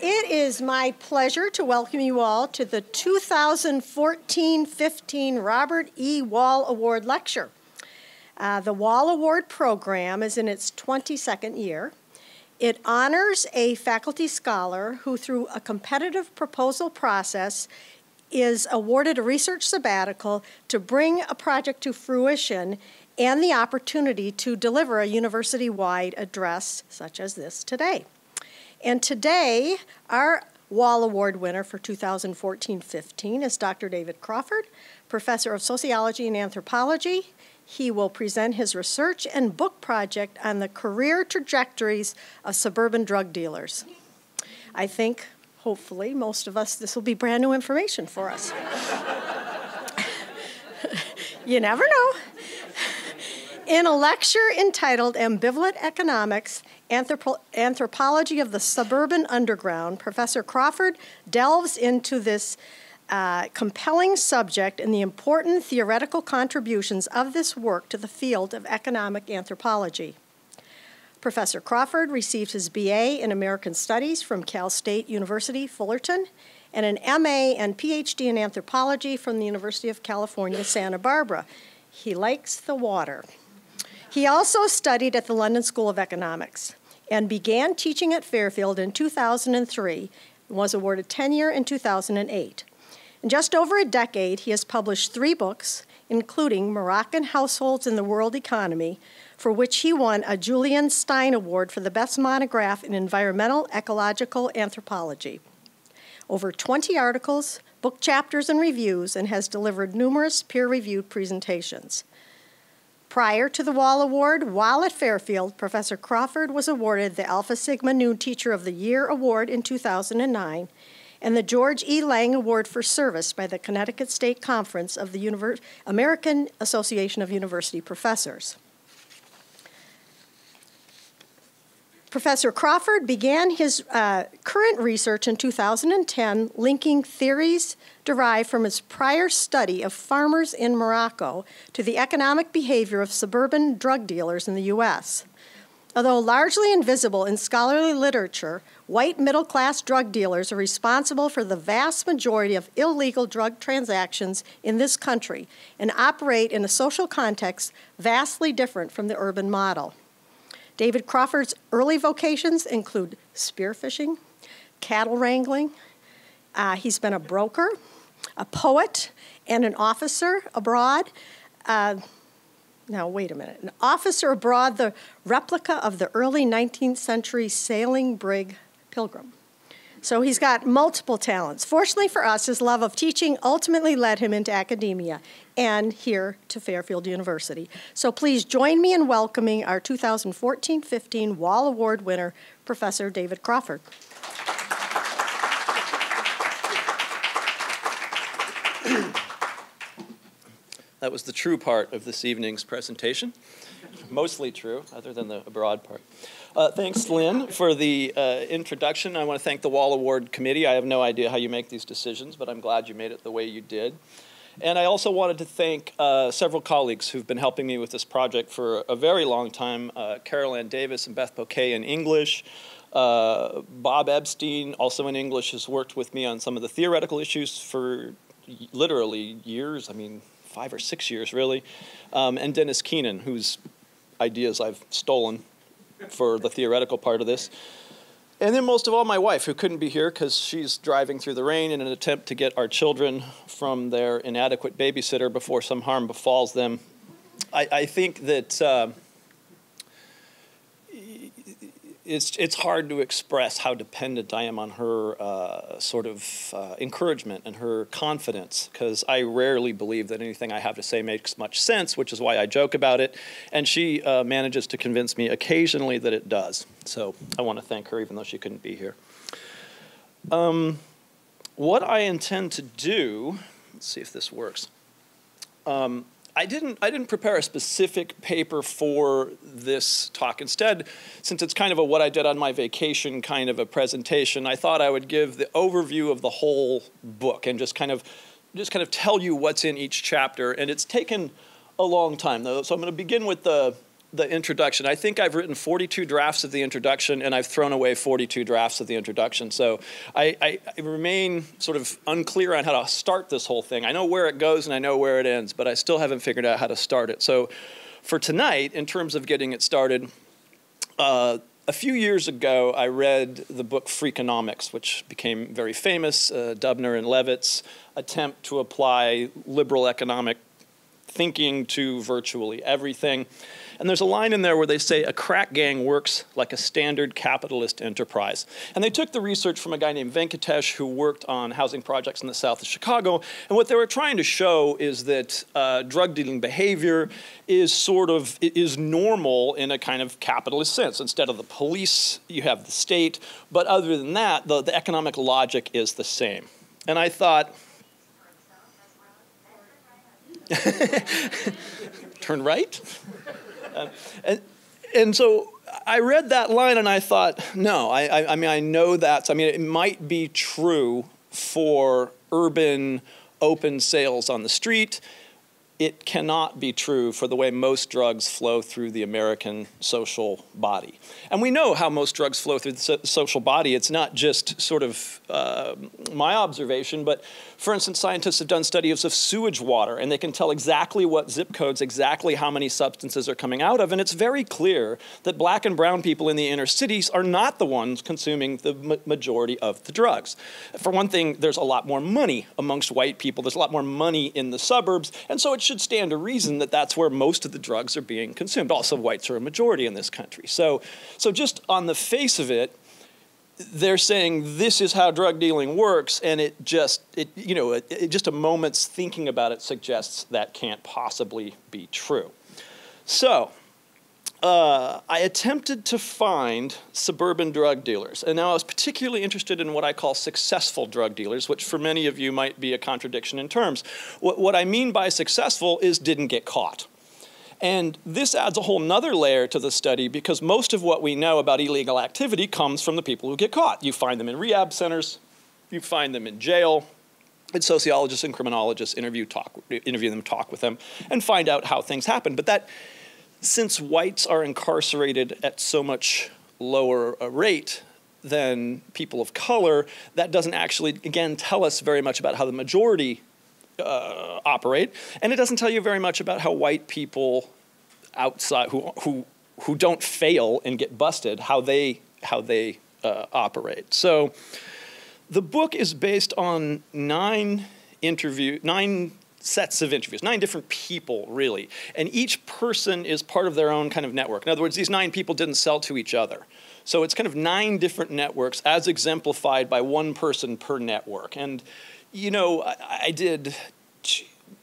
It is my pleasure to welcome you all to the 2014-15 Robert E. Wall Award Lecture. The Wall Award program is in its 22nd year. It honors a faculty scholar who, through a competitive proposal process, is awarded a research sabbatical to bring a project to fruition and the opportunity to deliver a university-wide address such as this today. And today, our Wall Award winner for 2014-15 is Dr. David Crawford, Professor of Sociology and Anthropology. He will present his research and book project on the career trajectories of suburban drug dealers. I think, hopefully, most of us, this will be brand new information for us. You never know. In a lecture entitled Ambivalent Economics, Anthropology of the Suburban Underground, Professor Crawford delves into this compelling subject and the important theoretical contributions of this work to the field of economic anthropology. Professor Crawford received his BA in American Studies from Cal State University, Fullerton, and an MA and PhD in anthropology from the University of California, Santa Barbara. He likes the water. He also studied at the London School of Economics and began teaching at Fairfield in 2003 and was awarded tenure in 2008. In just over a decade, he has published 3 books, including Moroccan Households in the World Economy, for which he won a Julian Stein Award for the best monograph in environmental ecological anthropology. Over 20 articles, book chapters, and reviews, and has delivered numerous peer-reviewed presentations. Prior to the Wall Award, while at Fairfield, Professor Crawford was awarded the Alpha Sigma Nu Teacher of the Year Award in 2009 and the George E. Lang Award for Service by the Connecticut State Conference of the American Association of University Professors. Professor Crawford began his current research in 2010, linking theories derived from his prior study of farmers in Morocco to the economic behavior of suburban drug dealers in the U.S. Although largely invisible in scholarly literature, white middle-class drug dealers are responsible for the vast majority of illegal drug transactions in this country and operate in a social context vastly different from the urban model. David Crawford's early vocations include spearfishing, cattle wrangling. He's been a broker, a poet, and an officer abroad. Now, wait a minute. An officer abroad, the replica of the early 19th century sailing brig Pilgrim. So he's got multiple talents. Fortunately for us, his love of teaching ultimately led him into academia and here to Fairfield University. So please join me in welcoming our 2014-15 Wall Award winner, Professor David Crawford. That was the true part of this evening's presentation. Mostly true, other than the abroad part. Thanks, Lynn, for the introduction. I want to thank the Wall Award Committee. I have no idea how you make these decisions, but I'm glad you made it the way you did. And I also wanted to thank several colleagues who've been helping me with this project for a very long time. Carol Ann Davis and Beth Bouquet in English. Bob Epstein, also in English, has worked with me on some of the theoretical issues for literally years. I mean, 5 or 6 years, really. And Dennis Keenan, whose ideas I've stolen for the theoretical part of this. And then most of all, my wife, who couldn't be here because she's driving through the rain in an attempt to get our children from their inadequate babysitter before some harm befalls them. I think that it's hard to express how dependent I am on her sort of encouragement and her confidence, because I rarely believe that anything I have to say makes much sense, which is why I joke about it. And she manages to convince me occasionally that it does. So I want to thank her, even though she couldn't be here. What I intend to do, let's see if this works. I didn't prepare a specific paper for this talk. Instead, since it's kind of a what I did on my vacation kind of a presentation, I thought I would give the overview of the whole book and just kind of tell you what's in each chapter. And it's taken a long time, though. So I'm going to begin with the the introduction. I think I've written 42 drafts of the introduction, and I've thrown away 42 drafts of the introduction. So I remain sort of unclear on how to start this whole thing. I know where it goes and I know where it ends, but I still haven't figured out how to start it. So for tonight, in terms of getting it started, a few years ago, I read the book Freakonomics, which became very famous, Dubner and Levitt's attempt to apply liberal economic thinking to virtually everything. And there's a line in there where they say a crack gang works like a standard capitalist enterprise. And they took the research from a guy named Venkatesh who worked on housing projects in the south of Chicago. And what they were trying to show is that drug dealing behavior is normal in a kind of capitalist sense. Instead of the police, you have the state. But other than that, the economic logic is the same. And I thought, turn right? And so I read that line and I thought, no, I mean, I know that. I mean, it might be true for urban open sales on the street. It cannot be true for the way most drugs flow through the American social body. And we know how most drugs flow through the social body. It's not just sort of my observation, but for instance, scientists have done studies of sewage water, and they can tell exactly what zip codes, exactly how many substances are coming out of, and it's very clear that black and brown people in the inner cities are not the ones consuming the majority of the drugs. For one thing, there's a lot more money amongst white people. There's a lot more money in the suburbs, and so it should stand to reason that that's where most of the drugs are being consumed. Also, whites are a majority in this country. So just on the face of it, they're saying this is how drug dealing works, and just a moment's thinking about it suggests that can't possibly be true. So I attempted to find suburban drug dealers, and now I was particularly interested in what I call successful drug dealers, which for many of you might be a contradiction in terms. What I mean by successful is didn't get caught. And this adds a whole nother layer to the study because most of what we know about illegal activity comes from the people who get caught. You find them in rehab centers, you find them in jail, and sociologists and criminologists interview them, talk with them, and find out how things happen. But that, since whites are incarcerated at so much lower a rate than people of color, that doesn't actually, again, tell us very much about how the majority operate, and it doesn't tell you very much about how white people outside who don't fail and get busted, how they operate. So the book is based on 9 sets of interviews, 9 different people, really, and each person is part of their own kind of network. In other words, these 9 people didn't sell to each other. So it's kind of 9 different networks as exemplified by one person per network. And you know, I did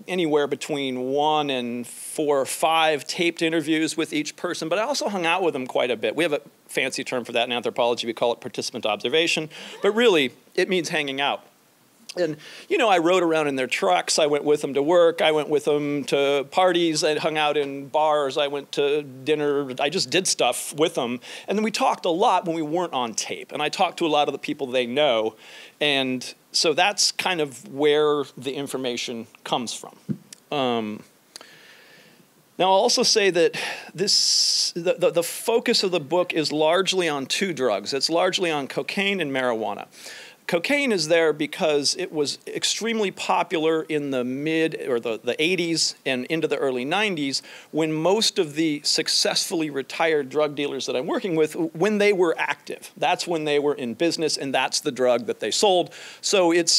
anywhere between 1 and 4 or 5 taped interviews with each person, but I also hung out with them quite a bit. We have a fancy term for that in anthropology. We call it participant observation, but really it means hanging out. And, you know, I rode around in their trucks. I went with them to work. I went with them to parties. I hung out in bars. I went to dinner. I just did stuff with them. And then we talked a lot when we weren't on tape. And I talked to a lot of the people they know. And so that's kind of where the information comes from. Now, I'll also say that the focus of the book is largely on 2 drugs. It's largely on cocaine and marijuana. Cocaine is there because it was extremely popular in the the 80s and into the early 90s when most of the successfully retired drug dealers that I'm working with, when they were active. That's when they were in business, and that's the drug that they sold. So it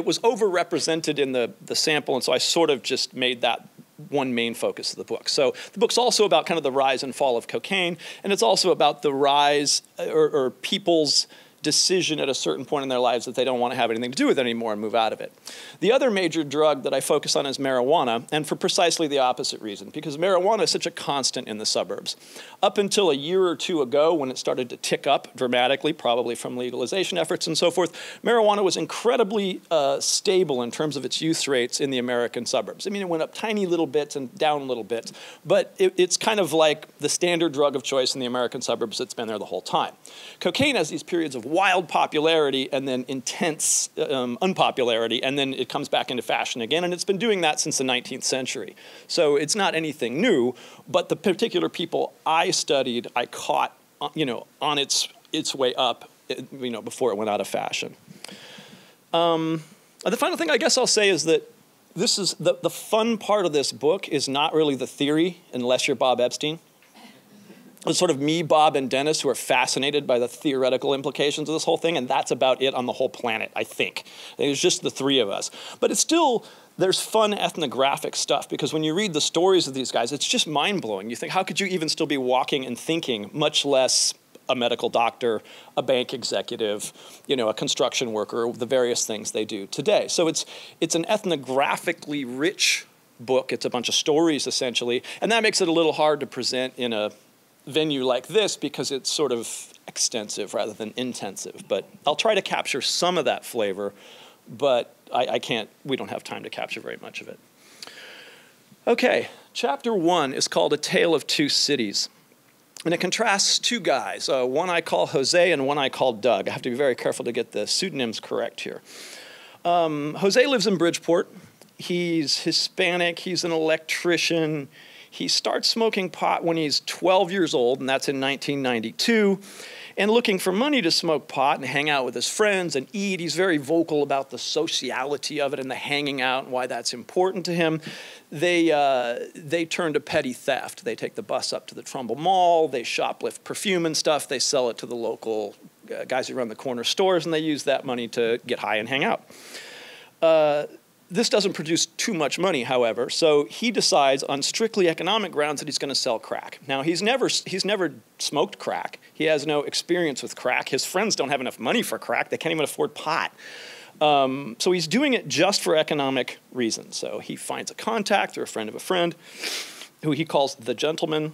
was overrepresented in the sample, and so I sort of just made that one main focus of the book. So the book's also about kind of the rise and fall of cocaine, and it's also about the rise or people's decision at a certain point in their lives that they don't want to have anything to do with it anymore and move out of it. The other major drug that I focus on is marijuana, and for precisely the opposite reason, because marijuana is such a constant in the suburbs. Up until a year or 2 ago, when it started to tick up dramatically, probably from legalization efforts and so forth, marijuana was incredibly stable in terms of its use rates in the American suburbs. I mean, it went up tiny little bits and down little bits, but it's kind of like the standard drug of choice in the American suburbs that's been there the whole time. Cocaine has these periods of wild popularity and then intense unpopularity, and then it comes back into fashion again, and it's been doing that since the 19th century. So it's not anything new, but the particular people I studied, I caught, on its way up, before it went out of fashion. The final thing I guess I'll say is that this is the fun part of this book is not really the theory, unless you're Bob Epstein. It's sort of me, Bob, and Dennis who are fascinated by the theoretical implications of this whole thing, and that's about it on the whole planet, I think. It's just the three of us. But it's still, there's fun ethnographic stuff, because when you read the stories of these guys, it's just mind-blowing. You think, how could you even still be walking and thinking, much less a medical doctor, a bank executive, a construction worker, the various things they do today. So it's an ethnographically rich book. It's a bunch of stories, essentially, and that makes it a little hard to present in a venue like this because it's sort of extensive rather than intensive. But I'll try to capture some of that flavor, but I can't, we don't have time to capture very much of it. Okay, chapter 1 is called A Tale of Two Cities. And it contrasts two guys, one I call Jose and one I call Doug. I have to be very careful to get the pseudonyms correct here. Jose lives in Bridgeport. He's Hispanic, he's an electrician. He starts smoking pot when he's 12 years old, and that's in 1992. And looking for money to smoke pot and hang out with his friends and eat. He's very vocal about the sociality of it and the hanging out and why that's important to him. They turn to petty theft. They take the bus up to the Trumbull Mall. They shoplift perfume and stuff. They sell it to the local guys who run the corner stores, and they use that money to get high and hang out. This doesn't produce too much money, however, so he decides on strictly economic grounds that he's going to sell crack. Now, he's never smoked crack. He has no experience with crack. His friends don't have enough money for crack. They can't even afford pot. So he's doing it just for economic reasons. So he finds a contact or a friend of a friend who he calls the gentleman.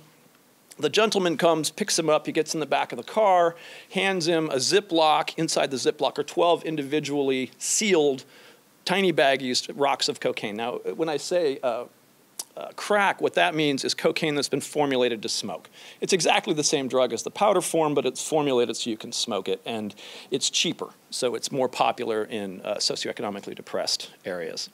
The gentleman comes, picks him up, he gets in the back of the car, hands him a Ziploc. Inside the Ziploc are 12 individually sealed tiny baggies, rocks of cocaine. Now, when I say crack, what that means is cocaine that's been formulated to smoke. It's exactly the same drug as the powder form, but it's formulated so you can smoke it, and it's cheaper, so it's more popular in socioeconomically depressed areas.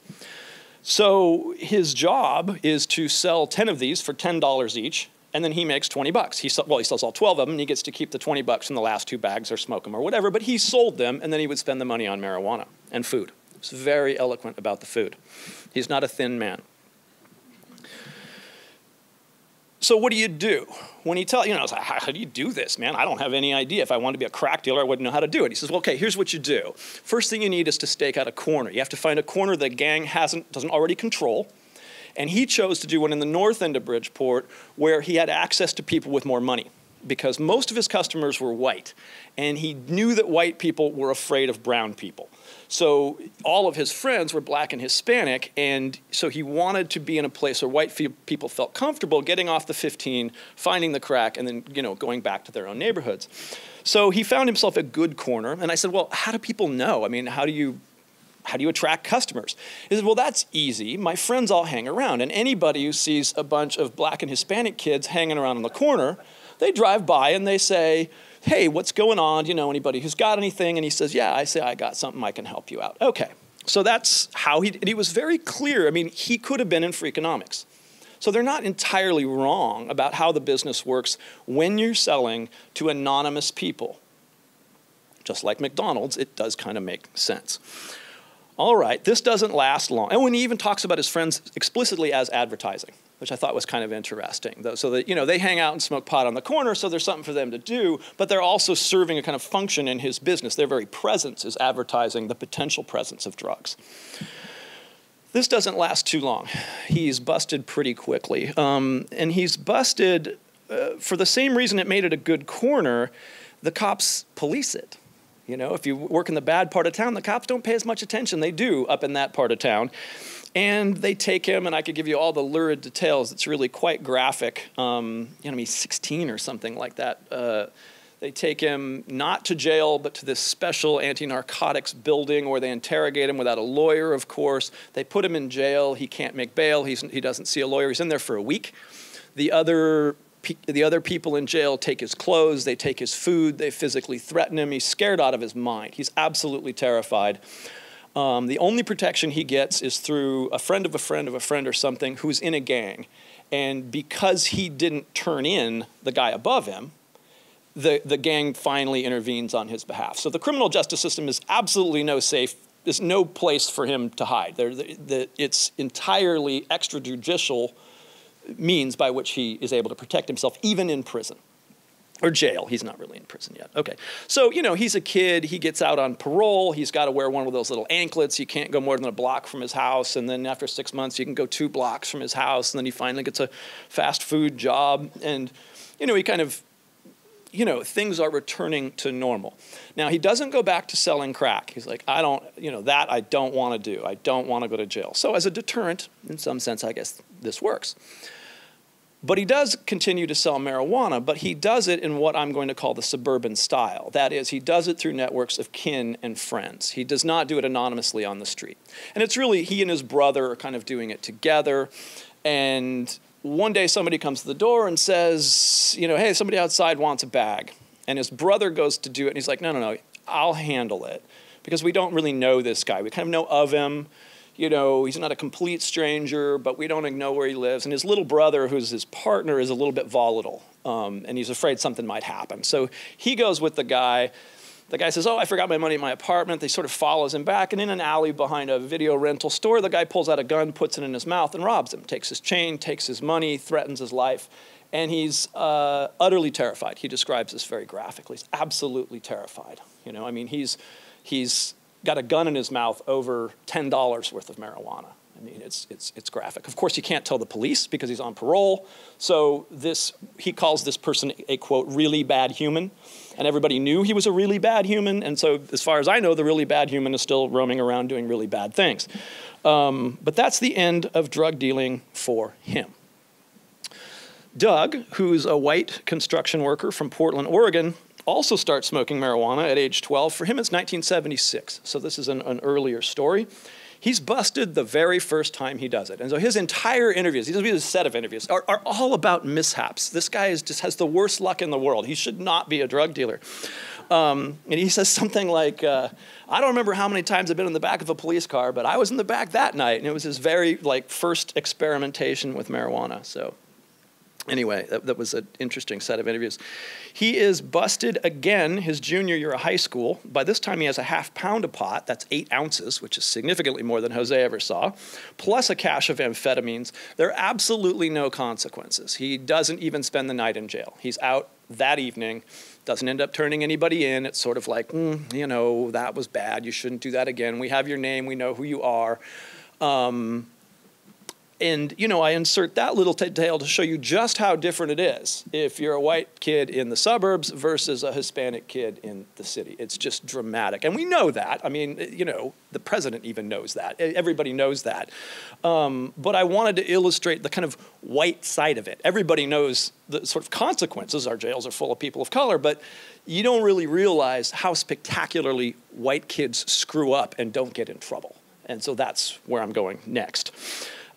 So his job is to sell 10 of these for $10 each, and then he makes 20 bucks. He sells all 12 of them, and he gets to keep the 20 bucks from the last 2 bags or smoke them or whatever, but he sold them, and then he would spend the money on marijuana and food. He's very eloquent about the food. He's not a thin man. So what do you do? When he tells, I was like, how do you do this, man? I don't have any idea. If I wanted to be a crack dealer, I wouldn't know how to do it. He says, well, okay, here's what you do. First thing you need is to stake out a corner. You have to find a corner the gang doesn't already control. And he chose to do one in the north end of Bridgeport where he had access to people with more money, because most of his customers were white. And he knew that white people were afraid of brown people. So all of his friends were black and Hispanic, and so he wanted to be in a place where white people felt comfortable getting off the 15, finding the crack, and then going back to their own neighborhoods. So he found himself a good corner, and I said, well, how do people know? I mean, how do you attract customers? He said, well, that's easy. My friends all hang around, and anybody who sees a bunch of black and Hispanic kids hanging around on the corner, they drive by and they say, hey, what's going on? Do you know anybody who's got anything? And he says, yeah, I say, I got something, I can help you out. Okay, so that's how he was very clear. I mean, he could have been in Freakonomics. So they're not entirely wrong about how the business works when you're selling to anonymous people. Just like McDonald's, it does kind of make sense. All right, this doesn't last long. And when he even talks about his friends explicitly as advertising, which I thought was kind of interesting. So that, they hang out and smoke pot on the corner, so there's something for them to do, but they're also serving a kind of function in his business. Their very presence is advertising the potential presence of drugs. This doesn't last too long. He's busted pretty quickly. And he's busted for the same reason it made it a good corner. The cops police it. If you work in the bad part of town, the cops don't pay as much attention. They do up in that part of town. And they take him, and I could give you all the lurid details. It's really quite graphic. He's 16 or something like that. They take him not to jail, but to this special anti-narcotics building where they interrogate him without a lawyer, of course. They put him in jail. He can't make bail. He doesn't see a lawyer. He's in there for a week. The other the other people in jail take his clothes, they take his food, they physically threaten him. He's scared out of his mind. He's absolutely terrified. The only protection he gets is through a friend of a friend of a friend or something who's in a gang. And because he didn't turn in the guy above him, the gang finally intervenes on his behalf. So the criminal justice system is absolutely there's no place for him to hide. It's entirely extrajudicial means by which he is able to protect himself, even in prison. Or jail. He's not really in prison yet. Okay. So, he's a kid. He gets out on parole. He's got to wear one of those little anklets. He can't go more than a block from his house. And then after 6 months, he can go 2 blocks from his house. And then he finally gets a fast food job. And, he kind of, things are returning to normal. Now, he doesn't go back to selling crack. He's like, I don't want to do. I don't want to go to jail. So as a deterrent, in some sense, I guess this works. But he does continue to sell marijuana, but he does it in what I'm going to call the suburban style. That is, he does it through networks of kin and friends. He does not do it anonymously on the street. And it's really he and his brother are kind of doing it together. And one day somebody comes to the door and says, hey, somebody outside wants a bag. And his brother goes to do it, and he's like, no, I'll handle it. Because we don't really know this guy. We kind of know of him. He's not a complete stranger, but we don't know where he lives. And his little brother, who's his partner, is a little bit volatile, and he's afraid something might happen. So he goes with the guy. The guy says, I forgot my money in my apartment. They sort of follows him back, and in an alley behind a video rental store, the guy pulls out a gun, puts it in his mouth, and robs him, takes his chain, takes his money, threatens his life, and he's utterly terrified. He describes this very graphically. He's absolutely terrified. He's got a gun in his mouth over $10 worth of marijuana. I mean, it's graphic. Of course, you can't tell the police because he's on parole. So he calls this person a, quote, really bad human. And everybody knew he was a really bad human. And so as far as I know, the really bad human is still roaming around doing really bad things. But that's the end of drug dealing for him. Doug, who's a white construction worker from Portland, Oregon, also starts smoking marijuana at age 12. For him, it's 1976, so this is an earlier story. He's busted the very first time he does it. And so his entire interviews, he does a set of interviews, are all about mishaps. This guy just has the worst luck in the world. He should not be a drug dealer. And he says something like, I don't remember how many times I've been in the back of a police car, but I was in the back that night. And it was his very first experimentation with marijuana. So anyway, that was an interesting set of interviews. He is busted again his junior year of high school. By this time, he has a half pound of pot. That's 8 ounces, which is significantly more than Jose ever saw, plus a cache of amphetamines. There are absolutely no consequences. He doesn't even spend the night in jail. He's out that evening, doesn't end up turning anybody in. It's sort of like, that was bad. You shouldn't do that again. We have your name. We know who you are. And, I insert that little detail to show you just how different it is if you're a white kid in the suburbs versus a Hispanic kid in the city. It's just dramatic. And we know that. I mean, the president even knows that. Everybody knows that. But I wanted to illustrate the kind of white side of it. Everybody knows the sort of consequences. Our jails are full of people of color, but you don't really realize how spectacularly white kids screw up and don't get in trouble. And so that's where I'm going next.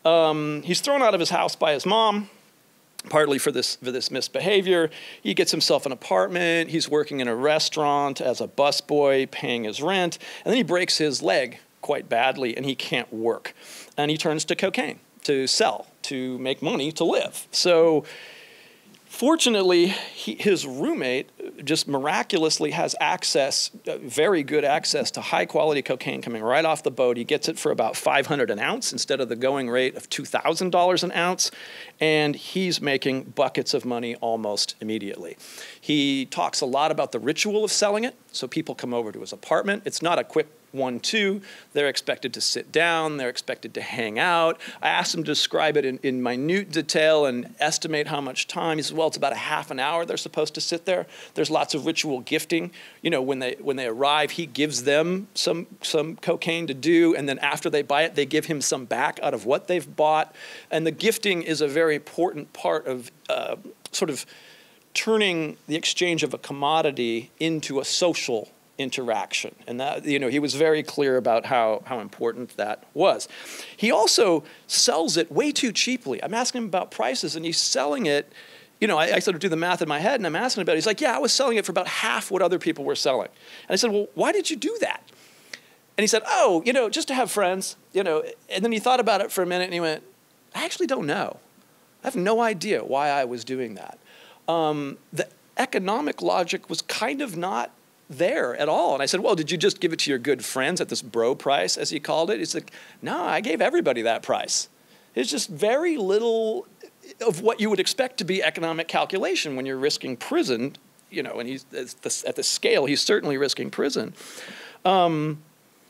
He's thrown out of his house by his mom, partly for this misbehavior. He gets himself an apartment. He's working in a restaurant as a busboy, paying his rent. And then he breaks his leg quite badly, and he can't work. And he turns to cocaine to sell, to make money, to live. So fortunately, his roommate just miraculously has access, very good access to high-quality cocaine coming right off the boat. He gets it for about $500 an ounce instead of the going rate of $2,000 an ounce, and he's making buckets of money almost immediately. He talks a lot about the ritual of selling it, so people come over to his apartment. It's not a quick 1-2. They're expected to sit down. They're expected to hang out. I asked him to describe it in minute detail and estimate how much time. He said, well, it's about a half an hour they're supposed to sit there. There's lots of ritual gifting. When they arrive, he gives them some cocaine to do, and then after they buy it, they give him some back out of what they've bought. And the gifting is a very important part of sort of turning the exchange of a commodity into a social interaction. And that, he was very clear about how important that was. He also sells it way too cheaply. I'm asking him about prices, and he's selling it you know, I sort of do the math in my head, and I'm asking about it. He's like, yeah, I was selling it for about half what other people were selling. And I said, well, why did you do that? And he said, oh, you know, just to have friends, you know. And then he thought about it for a minute, and he went, I actually don't know. I have no idea why I was doing that. The economic logic was kind of not there at all. And I said, well, did you just give it to your good friends at this bro price, as he called it? He's like, no, I gave everybody that price. It's just very little of what you would expect to be economic calculation when you're risking prison, you know, and he's at the scale, he's certainly risking prison.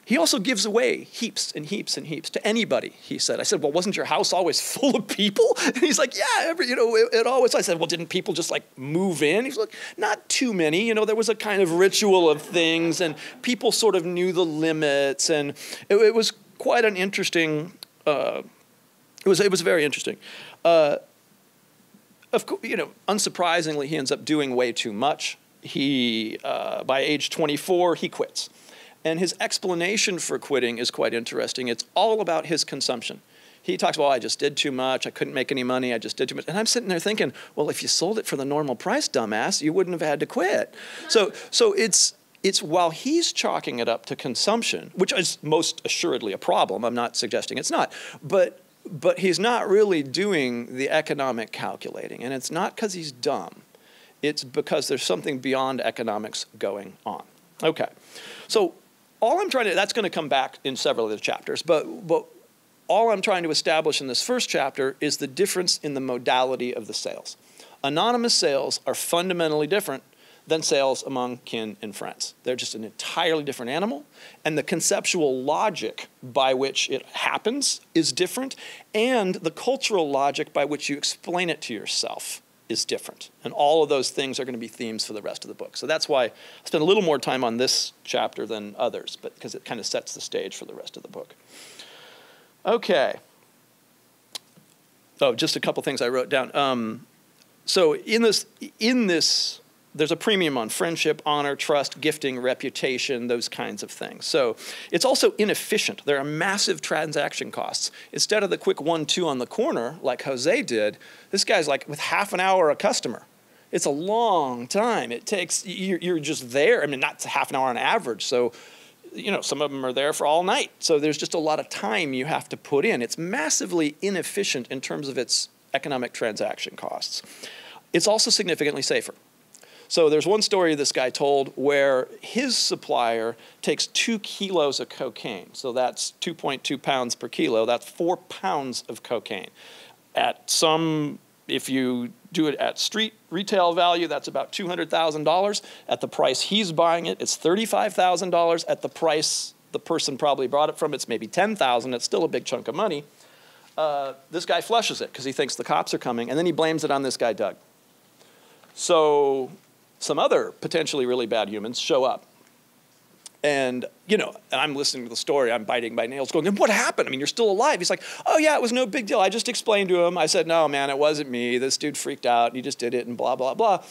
He also gives away heaps and heaps and heaps to anybody, he said. I said, well, wasn't your house always full of people? And he's like, yeah, you know, it always. I said, well, didn't people just like move in? He's like, not too many. You know, there was a kind of ritual of things, and people sort of knew the limits, and it was quite an interesting, it was very interesting. Of course, you know, unsurprisingly, he ends up doing way too much. He, by age 24, he quits. And his explanation for quitting is quite interesting. It's all about his consumption. He talks, well, I just did too much. I couldn't make any money. I just did too much. And I'm sitting there thinking, well, if you sold it for the normal price, dumbass, you wouldn't have had to quit. So it's while he's chalking it up to consumption, which is most assuredly a problem. I'm not suggesting it's not. But he's not really doing the economic calculating. And it's not because he's dumb. It's because there's something beyond economics going on. Okay. So all I'm trying to, that's going to come back in several of the chapters, but all I'm trying to establish in this first chapter is the difference in the modality of the sales. Anonymous sales are fundamentally different than sales among kin and friends. They're just an entirely different animal, and the conceptual logic by which it happens is different, and the cultural logic by which you explain it to yourself is different. And all of those things are going to be themes for the rest of the book. So that's why I spent a little more time on this chapter than others, but because it kind of sets the stage for the rest of the book. Okay. Oh, just a couple things I wrote down. So in this, there's a premium on friendship, honor, trust, gifting, reputation, those kinds of things. So it's also inefficient. There are massive transaction costs. Instead of the quick 1-2 on the corner, like Jose did, this guy's like with half an hour a customer. It's a long time. It takes, you're just there. I mean, not half an hour on average. So, you know, some of them are there for all night. So there's just a lot of time you have to put in. It's massively inefficient in terms of its economic transaction costs. It's also significantly safer. So there's one story this guy told where his supplier takes 2 kilos of cocaine. So that's 2.2 pounds per kilo. That's 4 pounds of cocaine. At some, if you do it at street retail value, that's about $200,000. At the price he's buying it, it's $35,000. At the price the person probably bought it from, it's maybe $10,000. It's still a big chunk of money. This guy flushes it because he thinks the cops are coming, and then he blames it on this guy, Doug. So some other potentially really bad humans show up. And, you know, I'm listening to the story. I'm biting my nails going, what happened? I mean, you're still alive. He's like, oh, yeah, it was no big deal. I just explained to him. I said, no, man, it wasn't me. This dude freaked out. And he just did it and blah, blah, blah.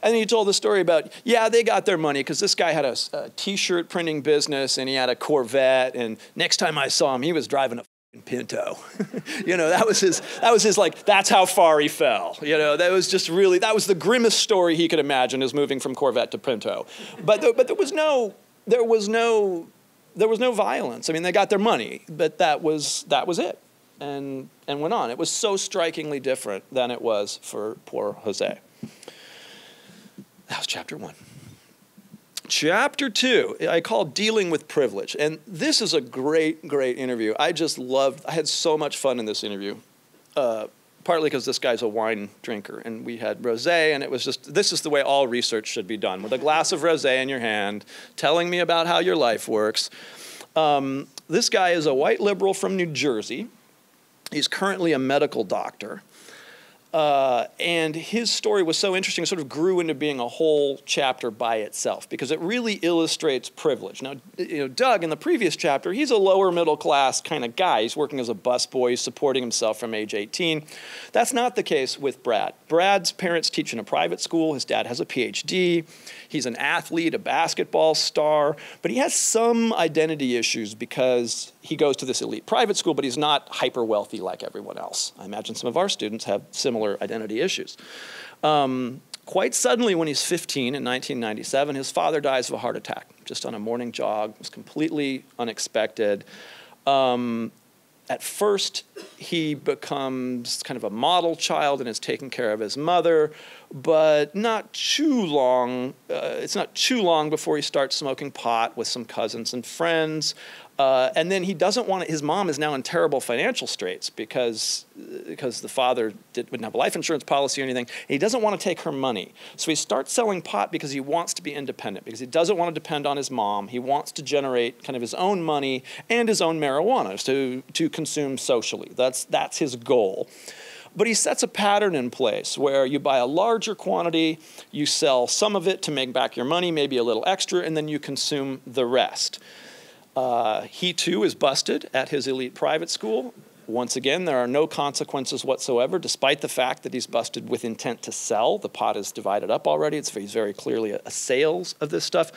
And then he told the story about, yeah, they got their money because this guy had a T-shirt printing business and he had a Corvette. And next time I saw him, he was driving a Pinto. You know, that was his like, that's how far he fell. You know, that was just really, that was the grimmest story he could imagine, is moving from Corvette to Pinto. But there was no violence. I mean, they got their money, but that was it, and went on. It was so strikingly different than it was for poor Jose. That was chapter 1. Chapter 2, I call Dealing with Privilege. And this is a great, great interview. I had so much fun in this interview, partly because this guy's a wine drinker. And we had rosé, and it was just, this is the way all research should be done, with a glass of rosé in your hand, telling me about how your life works. This guy is a white liberal from New Jersey. He's currently a medical doctor. And his story was so interesting, it sort of grew into being a whole chapter by itself because it really illustrates privilege. Now, you know, Doug, in the previous chapter, he's a lower middle class kind of guy. He's working as a busboy, he's supporting himself from age 18. That's not the case with Brad. Brad's parents teach in a private school. His dad has a PhD. He's an athlete, a basketball star, but he has some identity issues because he goes to this elite private school, but he's not hyper wealthy like everyone else. I imagine some of our students have similar similar identity issues. Quite suddenly, when he's 15 in 1997, his father dies of a heart attack, just on a morning jog. It was completely unexpected. At first, he becomes kind of a model child and is taking care of his mother, but not too long. It's not too long before he starts smoking pot with some cousins and friends. And then he doesn't want to, his mom is now in terrible financial straits because the father wouldn't have a life insurance policy or anything. And he doesn't want to take her money. So he starts selling pot because he wants to be independent, because he doesn't want to depend on his mom. He wants to generate kind of his own money and his own marijuana to consume socially. That's his goal. But he sets a pattern in place where you buy a larger quantity, you sell some of it to make back your money, maybe a little extra, and then you consume the rest. He too is busted at his elite private school. Once again, there are no consequences whatsoever, despite the fact that he's busted with intent to sell. The pot is divided up already. He's very clearly a sales of this stuff.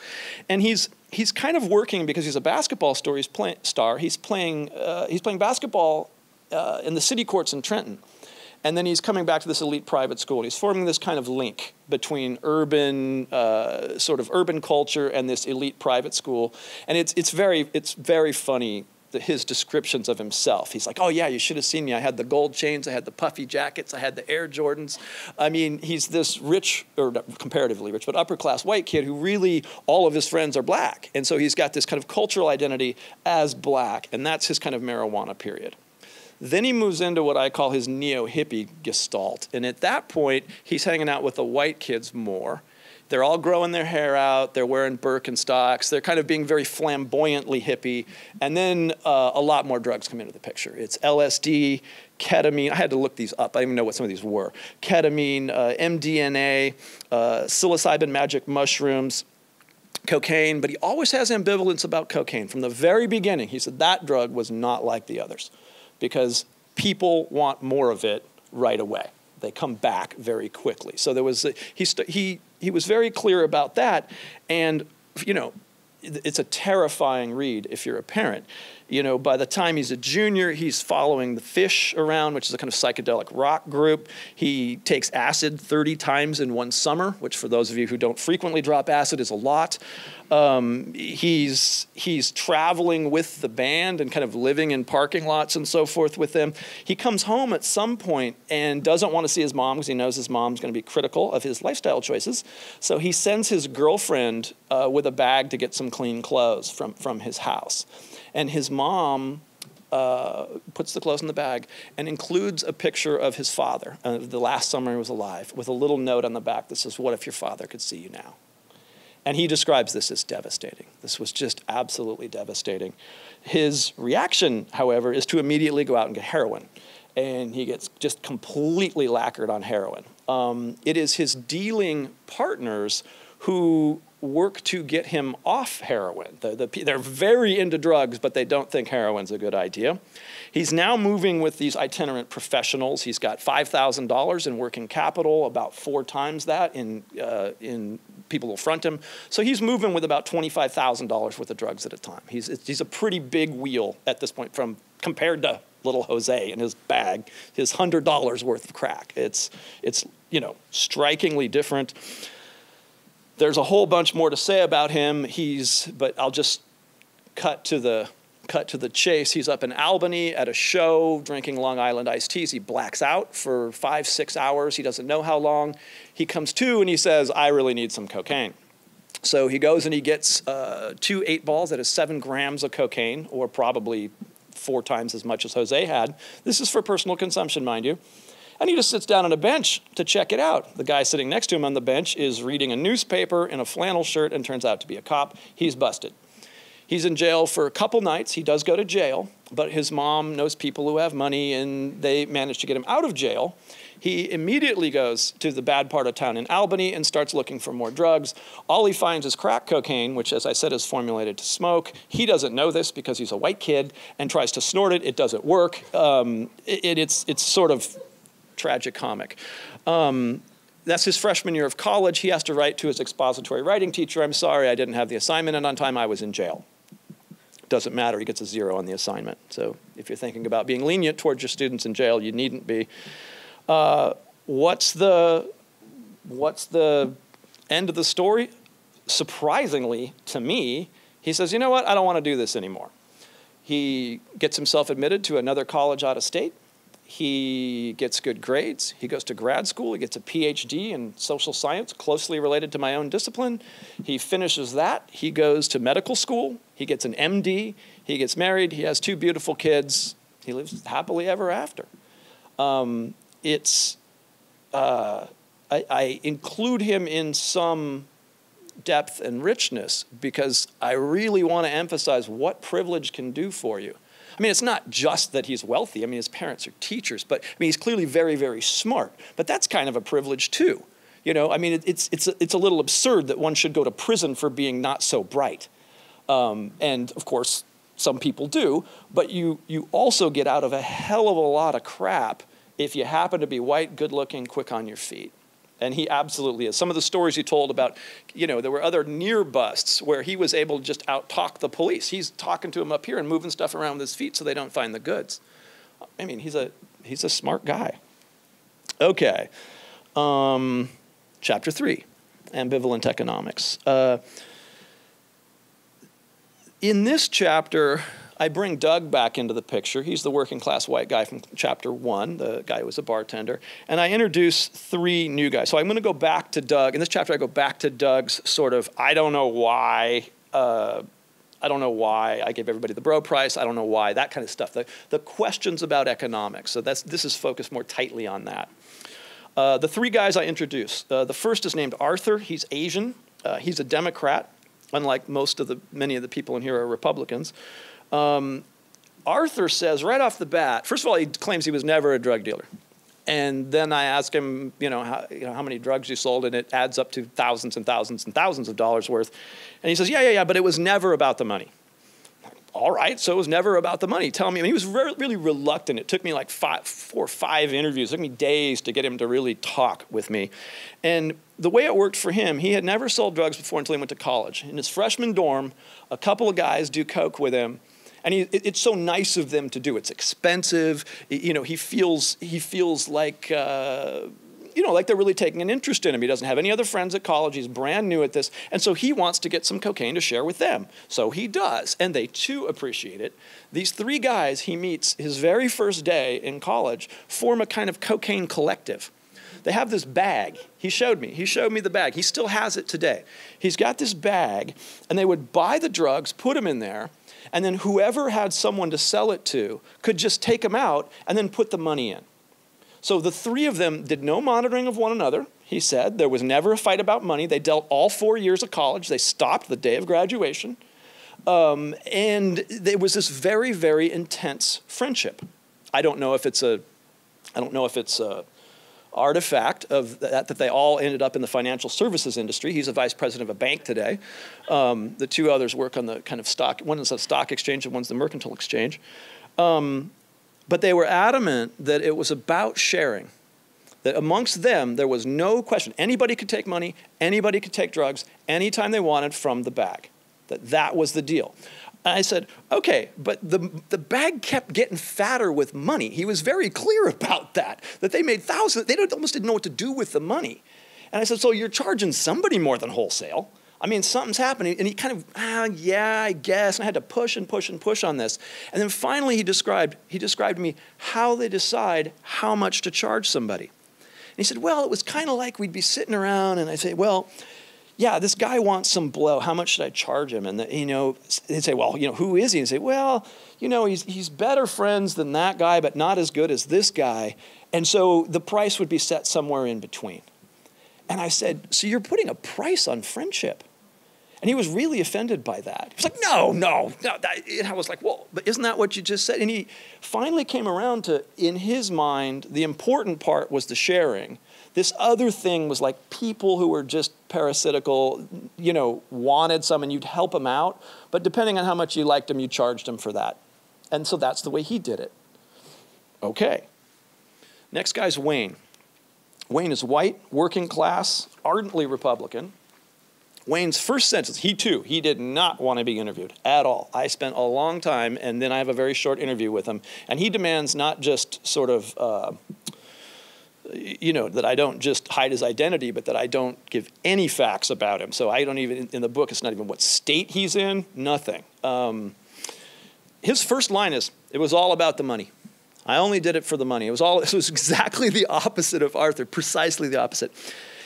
And he's kind of working because he's a basketball star. He's playing basketball in the city courts in Trenton. And then he's coming back to this elite private school. And he's forming this kind of link between urban culture and this elite private school. And it's very funny, his descriptions of himself. He's like, oh yeah, you should have seen me. I had the gold chains, I had the puffy jackets, I had the Air Jordans. I mean, he's this rich, or comparatively rich, but upper class white kid who really, all of his friends are black. And so he's got this kind of cultural identity as black. And that's his kind of marijuana period. Then he moves into what I call his neo-hippie gestalt. And at that point, he's hanging out with the white kids more. They're all growing their hair out. They're wearing Birkenstocks. They're kind of being very flamboyantly hippie. And then a lot more drugs come into the picture. It's LSD, ketamine. I had to look these up. I didn't even know what some of these were. Ketamine, MDMA, psilocybin magic mushrooms, cocaine. But he always has ambivalence about cocaine. From the very beginning, he said that drug was not like the others, because people want more of it right away. They come back very quickly. So there was he was very clear about that, and you know, it's a terrifying read if you're a parent. You know, by the time he's a junior, he's following the Fish around, which is a kind of psychedelic rock group. He takes acid 30 times in one summer, which for those of you who don't frequently drop acid is a lot. He's traveling with the band and kind of living in parking lots and so forth with them. He comes home at some point and doesn't want to see his mom because he knows his mom's going to be critical of his lifestyle choices. So he sends his girlfriend with a bag to get some clean clothes from his house. And his mom puts the clothes in the bag and includes a picture of his father, the last summer he was alive, with a little note on the back that says, "What if your father could see you now?" And he describes this as devastating. This was just absolutely devastating. His reaction, however, is to immediately go out and get heroin. And he gets just completely lacquered on heroin. It is his dealing partners who work to get him off heroin. They're very into drugs, but they don't think heroin's a good idea. He's now moving with these itinerant professionals. He's got $5,000 in working capital, about 4 times that in people will front him. So he's moving with about $25,000 worth of drugs at a time. He's a pretty big wheel at this point compared to little Jose in his bag, his $100 worth of crack. It's strikingly different. There's a whole bunch more to say about him. But I'll just cut to the chase. He's up in Albany at a show drinking Long Island iced teas. He blacks out for 5-6 hours. He doesn't know how long. He comes to and he says, "I really need some cocaine." So he goes and he gets 2 8-balls that is 7 grams of cocaine, or probably 4 times as much as Jose had. This is for personal consumption, mind you. And he just sits down on a bench to check it out. The guy sitting next to him on the bench is reading a newspaper in a flannel shirt and turns out to be a cop. He's busted. He's in jail for a couple nights. He does go to jail, but his mom knows people who have money and they manage to get him out of jail. He immediately goes to the bad part of town in Albany and starts looking for more drugs. All he finds is crack cocaine, which, as I said, is formulated to smoke. He doesn't know this because he's a white kid and tries to snort it. It doesn't work. It's sort of tragicomic. That's his freshman year of college. He has to write to his expository writing teacher, "I'm sorry, I didn't have the assignment, and on time I was in jail." Doesn't matter, he gets a 0 on the assignment. So if you're thinking about being lenient towards your students in jail, you needn't be. what's the end of the story? Surprisingly to me, he says, you know what, I don't want to do this anymore. He gets himself admitted to another college out of state. He gets good grades. He goes to grad school. He gets a PhD in social science, closely related to my own discipline. He finishes that. He goes to medical school. He gets an MD. He gets married. He has 2 beautiful kids. He lives happily ever after. I include him in some depth and richness because I really want to emphasize what privilege can do for you. I mean, it's not just that he's wealthy. I mean, his parents are teachers, but I mean, he's clearly very, very smart. But that's kind of a privilege too. You know, I mean, it's a little absurd that one should go to prison for being not so bright. And of course, some people do. But you also get out of a hell of a lot of crap if you happen to be white, good-looking, quick on your feet. And he absolutely is. Some of the stories he told about, you know, there were other near busts where he was able to just out-talk the police. He's talking to them up here and moving stuff around with his feet so they don't find the goods. I mean, he's a smart guy. Okay. Chapter 3, ambivalent economics. In this chapter, I bring Doug back into the picture. He's the working class white guy from chapter 1, the guy who was a bartender. And I introduce 3 new guys. So I'm going to go back to Doug. In this chapter, I go back to Doug's sort of, I don't know why I gave everybody the bro price. I don't know why, that kind of stuff. The questions about economics. So this is focused more tightly on that. The 3 guys I introduce. The first is named Arthur. He's Asian. He's a Democrat, unlike many of the people in here are Republicans. Arthur says right off the bat, first of all, he claims he was never a drug dealer. And then I ask him, how many drugs you sold, and it adds up to thousands and thousands and thousands of dollars worth. And he says, yeah, but it was never about the money. All right, so it was never about the money. Tell me, I mean, he was really reluctant. It took me like 4 or 5 interviews. It took me days to get him to really talk with me. And the way it worked for him, he had never sold drugs before until he went to college. In his freshman dorm, a couple of guys do coke with him. And it's so nice of them to do. It's expensive. You know, he feels like, like they're really taking an interest in him. He doesn't have any other friends at college. He's brand new at this. And so he wants to get some cocaine to share with them. So he does. And they too appreciate it. These 3 guys he meets his very first day in college form a kind of cocaine collective. They have this bag. He showed me the bag. He still has it today. He's got this bag, and they would buy the drugs, put them in there, and then whoever had someone to sell it to could just take them out and then put the money in. So the 3 of them did no monitoring of one another, he said. There was never a fight about money. They dealt all 4 years of college. They stopped the day of graduation. And there was this very, very intense friendship. I don't know if it's a artifact of that they all ended up in the financial services industry. He's a vice president of a bank today. The 2 others work on the kind of stock, one is a stock exchange and one's the mercantile exchange. But they were adamant that it was about sharing, that amongst them there was no question. Anybody could take money, anybody could take drugs, anytime they wanted from the bag, that was the deal. I said, okay, but the bag kept getting fatter with money. He was very clear about that they made thousands. They almost didn't know what to do with the money. And I said, so you're charging somebody more than wholesale. I mean, something's happening. And he kind of, yeah, I guess. And I had to push and push and push on this. And then finally he described to me how they decide how much to charge somebody. And he said, well, it was kind of like we'd be sitting around and I'd say, well, yeah, this guy wants some blow. How much should I charge him? And they'd say, well, who is he? And say, well, he's better friends than that guy, but not as good as this guy. And so the price would be set somewhere in between. And I said, so you're putting a price on friendship? And he was really offended by that. He was like, no. And I was like, well, but isn't that what you just said? And he finally came around to, in his mind, the important part was the sharing. This other thing was like people who were just parasitical, wanted some and you'd help them out. But depending on how much you liked them, you charged them for that. And so that's the way he did it. Okay. Next guy's Wayne. Wayne is white, working class, ardently Republican. Wayne's first sentence, he did not want to be interviewed at all. I spent a long time, and then I have a very short interview with him. And he demands not just sort of you know, that I don't just hide his identity, but that I don't give any facts about him. So I don't even, in the book, it's not even what state he's in, nothing. His first line is, "It was all about the money. I only did it for the money." It was exactly the opposite of Arthur, precisely the opposite.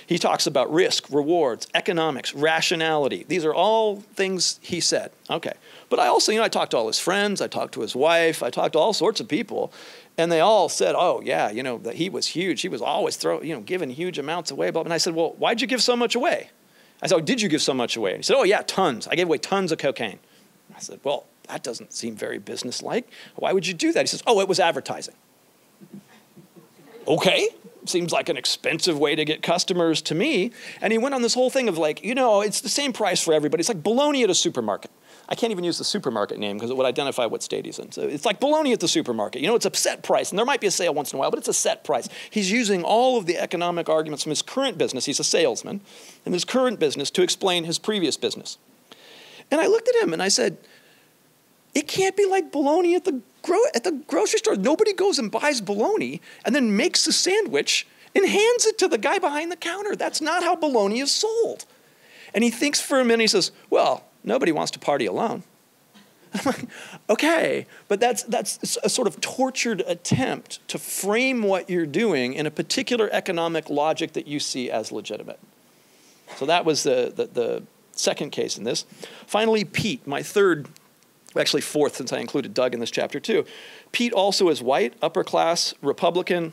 He talks about risk, rewards, economics, rationality. These are all things he said. Okay. But I also, you know, I talked to all his friends. I talked to his wife. I talked to all sorts of people. And they all said, "Oh, yeah, you know, that he was huge. He was always giving huge amounts away." And I said, "Well, why'd you give so much away?" I said, "Oh, did you give so much away?" And he said, "Oh, yeah, tons. I gave away tons of cocaine." I said, "Well, that doesn't seem very businesslike. Why would you do that?" He says, "Oh, it was advertising." Okay. Seems like an expensive way to get customers to me. And he went on this whole thing of like, you know, it's the same price for everybody. It's like bologna at a supermarket. I can't even use the supermarket name because it would identify what state he's in. So it's like bologna at the supermarket. You know, it's a set price. And there might be a sale once in a while, but it's a set price. He's using all of the economic arguments from his current business. He's a salesman in his current business to explain his previous business. And I looked at him and I said, it can't be like bologna at the grocery store. Nobody goes and buys bologna and then makes a sandwich and hands it to the guy behind the counter. That's not how bologna is sold. And he thinks for a minute. He says, "Well, nobody wants to party alone." I'm like, okay, but that's a sort of tortured attempt to frame what you're doing in a particular economic logic that you see as legitimate. So that was the second case in this. Finally, Pete, my third, actually fourth, since I included Doug in this chapter too. Pete also is white, upper class, Republican,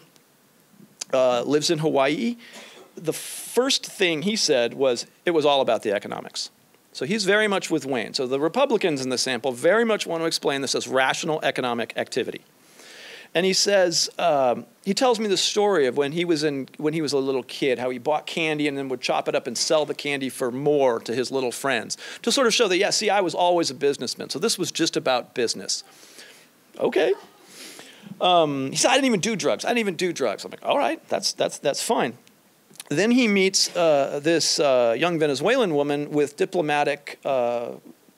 lives in Hawaii. The first thing he said was, it was all about the economics. So he's very much with Wayne. So the Republicans in the sample very much want to explain this as rational economic activity. And he says, he tells me the story of when he was a little kid, how he bought candy and then would chop it up and sell the candy for more to his little friends to sort of show that, yeah, see, I was always a businessman. So this was just about business. Okay. He said, I didn't even do drugs. I'm like, all right, that's fine. Then he meets this young Venezuelan woman with diplomatic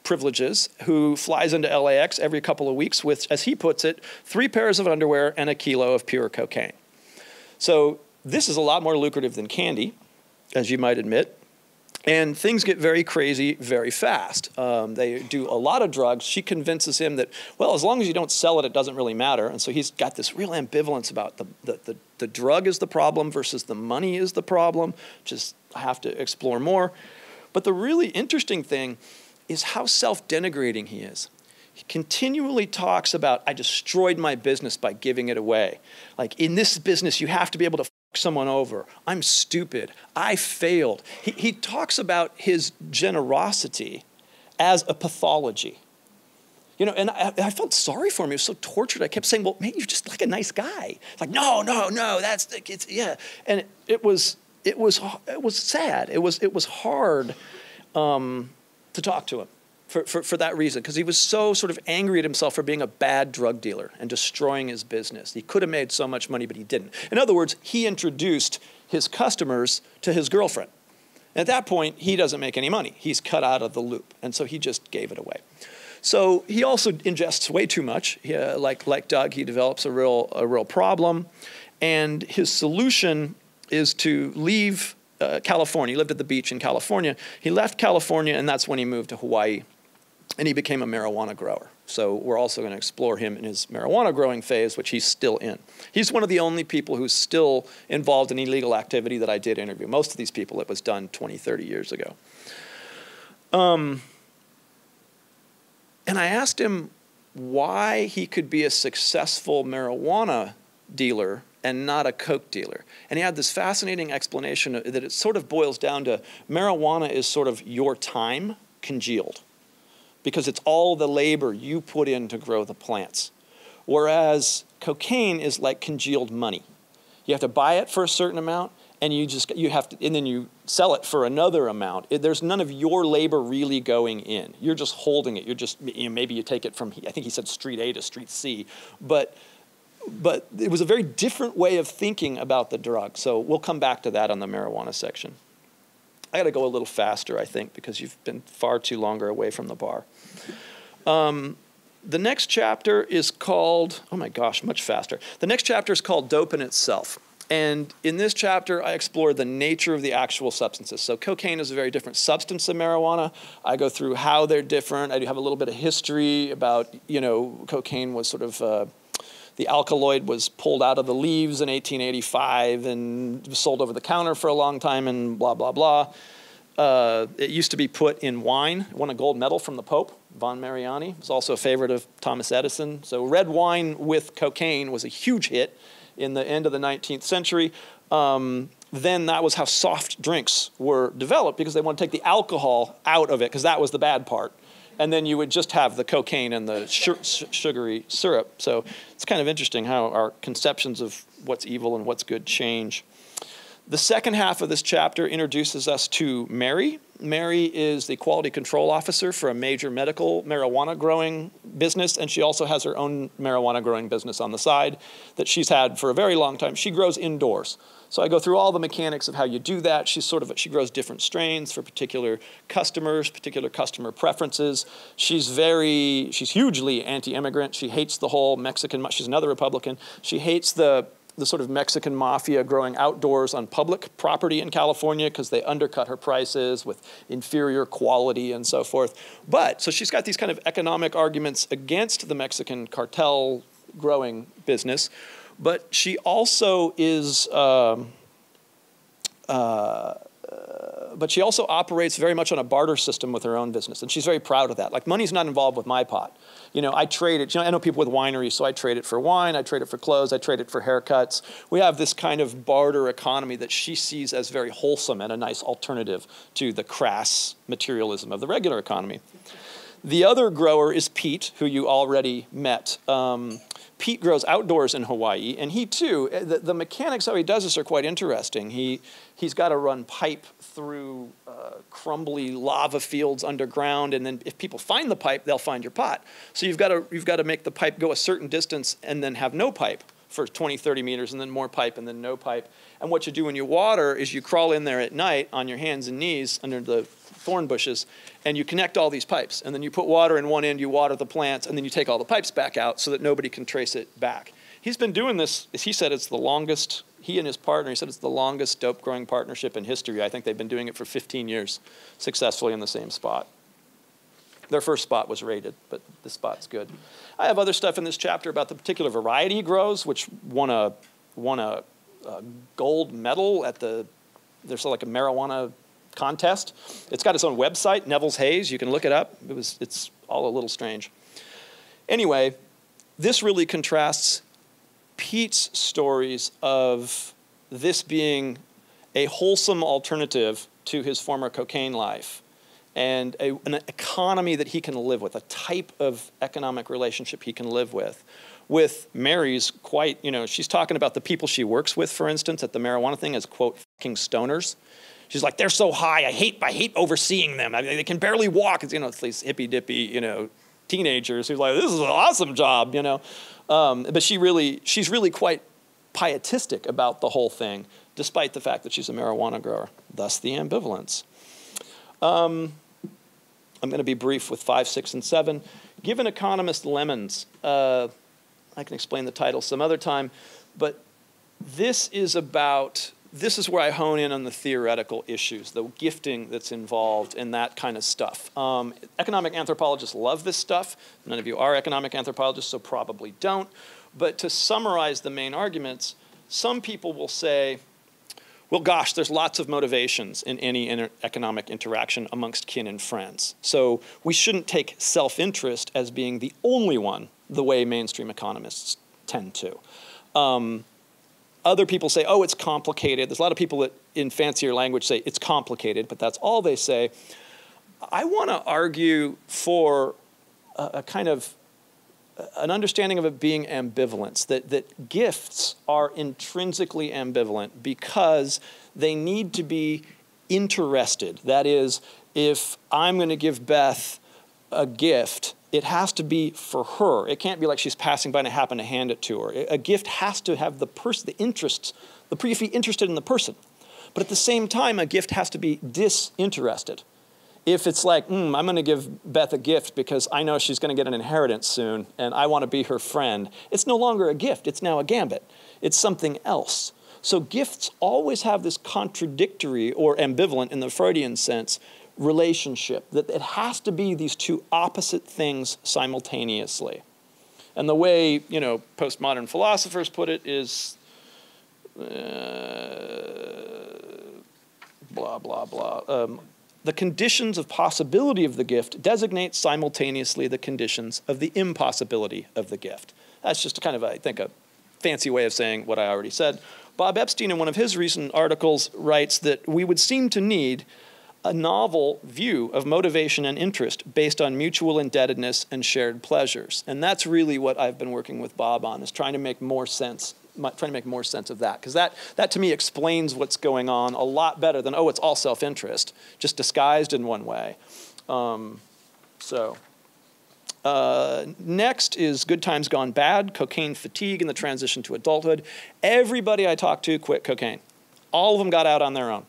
privileges who flies into LAX every couple of weeks with, as he puts it, 3 pairs of underwear and a kilo of pure cocaine. So this is a lot more lucrative than candy, as you might admit. And things get very crazy very fast. They do a lot of drugs. She convinces him that, well, as long as you don't sell it, it doesn't really matter. And so he's got this real ambivalence about the drug is the problem versus the money is the problem, which is, I have to explore more. But the really interesting thing is how self-denigrating he is. He continually talks about, I destroyed my business by giving it away. Like, in this business, you have to be able to fuck someone over. I'm stupid. I failed. He talks about his generosity as a pathology. You know, and I felt sorry for him. He was so tortured. I kept saying, well, man, you're just like a nice guy. It's like, no, yeah. And it was sad. It was hard to talk to him for that reason, because he was so sort of angry at himself for being a bad drug dealer and destroying his business. He could have made so much money, but he didn't. In other words, he introduced his customers to his girlfriend. And at that point, he doesn't make any money. He's cut out of the loop. And so he just gave it away. So he also ingests way too much. Like Doug, he develops a real problem. And his solution is to leave California. He lived at the beach in California. He left California, and that's when he moved to Hawaii. And he became a marijuana grower. So we're also going to explore him in his marijuana growing phase, which he's still in. He's one of the only people who's still involved in illegal activity that I did interview. Most of these people, it was done 20, 30 years ago. And I asked him why he could be a successful marijuana dealer and not a coke dealer. And he had this fascinating explanation that it sort of boils down to marijuana is sort of your time congealed, because it's all the labor you put in to grow the plants. Whereas cocaine is like congealed money. You have to buy it for a certain amount, and and then you sell it for another amount. There's none of your labor really going in. You're just holding it. You're just, maybe you take it from, I think he said street A to street C, but it was a very different way of thinking about the drug. So we'll come back to that on the marijuana section. I got to go a little faster, I think, because you've been far too longer away from the bar. The next chapter is called, oh my gosh, much faster. The next chapter is called Dope in Itself. And in this chapter, I explore the nature of the actual substances. So cocaine is a very different substance than marijuana. I go through how they're different. I do have a little bit of history about, cocaine was sort of, the alkaloid was pulled out of the leaves in 1885 and was sold over the counter for a long time and blah, blah, blah. It used to be put in wine. It won a gold medal from the Pope, Von Mariani. It was also a favorite of Thomas Edison. So red wine with cocaine was a huge hit in the end of the 19th century. Then that was how soft drinks were developed because they wanted to take the alcohol out of it because that was the bad part. And then you would just have the cocaine and the sugary syrup. So it's kind of interesting how our conceptions of what's evil and what's good change. The second half of this chapter introduces us to Mary. Mary is the quality control officer for a major medical marijuana growing business, and she also has her own marijuana growing business on the side that she's had for a very long time. She grows indoors. So I go through all the mechanics of how you do that. She grows different strains for particular customers, particular customer preferences. She's hugely anti-immigrant. She hates the whole Mexican, she's another Republican. She hates the sort of Mexican mafia growing outdoors on public property in California because they undercut her prices with inferior quality and so forth. So she's got these kind of economic arguments against the Mexican cartel growing business. But she also operates very much on a barter system with her own business, and she's very proud of that. Like, money's not involved with my pot. I trade it. I know people with wineries, so I trade it for wine, I trade it for clothes, I trade it for haircuts. We have this kind of barter economy that she sees as very wholesome and a nice alternative to the crass materialism of the regular economy. The other grower is Pete, who you already met. Pete grows outdoors in Hawaii, and he too, the mechanics how he does this are quite interesting. He's got to run pipe through crumbly lava fields underground, and then if people find the pipe, they'll find your pot. So you've got to make the pipe go a certain distance and then have no pipe for 20, 30 meters, and then more pipe, and then no pipe. And what you do when you water is you crawl in there at night on your hands and knees under the thorn bushes, and you connect all these pipes. And then you put water in one end, you water the plants, and then you take all the pipes back out so that nobody can trace it back. He's been doing this, he said it's the longest, he and his partner, he said it's the longest dope growing partnership in history. I think they've been doing it for 15 years successfully in the same spot. Their first spot was raided, but this spot's good. I have other stuff in this chapter about the particular variety he grows, which won a gold medal at there's like a marijuana contest. It's got its own website, Neville's Haze. You can look it up. It's all a little strange. Anyway, this really contrasts Pete's stories of this being a wholesome alternative to his former cocaine life and an economy that he can live with, a type of economic relationship he can live with. With Mary's quite, she's talking about the people she works with, for instance, at the marijuana thing as, quote, fucking stoners. She's like, they're so high, I hate overseeing them. I mean, they can barely walk. It's, it's these hippy-dippy, teenagers who's like, this is an awesome job, But she's really quite pietistic about the whole thing, despite the fact that she's a marijuana grower, thus the ambivalence. I'm going to be brief with 5, 6, and 7. Give an economist lemons. I can explain the title some other time, but this is where I hone in on the theoretical issues, the gifting that's involved in that kind of stuff. Economic anthropologists love this stuff. None of you are economic anthropologists, so probably don't. But to summarize the main arguments, some people will say, well, gosh, there's lots of motivations in any economic interaction amongst kin and friends. So we shouldn't take self-interest as being the only one, the way mainstream economists tend to. Other people say, oh, it's complicated. There's a lot of people that, in fancier language, say it's complicated, but that's all they say. I want to argue for a kind of an understanding of it being ambivalence, that gifts are intrinsically ambivalent because they need to be interested. That is, if I'm going to give Beth a gift, it has to be for her. It can't be like she's passing by and I happen to hand it to her. A gift has to have the interests, you have to be interested in the person. But at the same time, a gift has to be disinterested. If it's like, I'm going to give Beth a gift because I know she's going to get an inheritance soon and I want to be her friend, it's no longer a gift. It's now a gambit. It's something else. So gifts always have this contradictory, or ambivalent in the Freudian sense, relationship, that it has to be these two opposite things simultaneously. And the way, you know, postmodern philosophers put it is blah, blah, blah. The conditions of possibility of the gift designate simultaneously the conditions of the impossibility of the gift. That's just kind of, I think, a fancy way of saying what I already said. Bob Epstein, in one of his recent articles, writes that we would seem to need a novel view of motivation and interest based on mutual indebtedness and shared pleasures. And that's really what I've been working with Bob on, is trying to make more sense of that. Because that to me explains what's going on a lot better than, oh, it's all self-interest, just disguised in one way. Next is Good Times Gone Bad, cocaine fatigue and the transition to adulthood. Everybody I talked to quit cocaine. All of them got out on their own.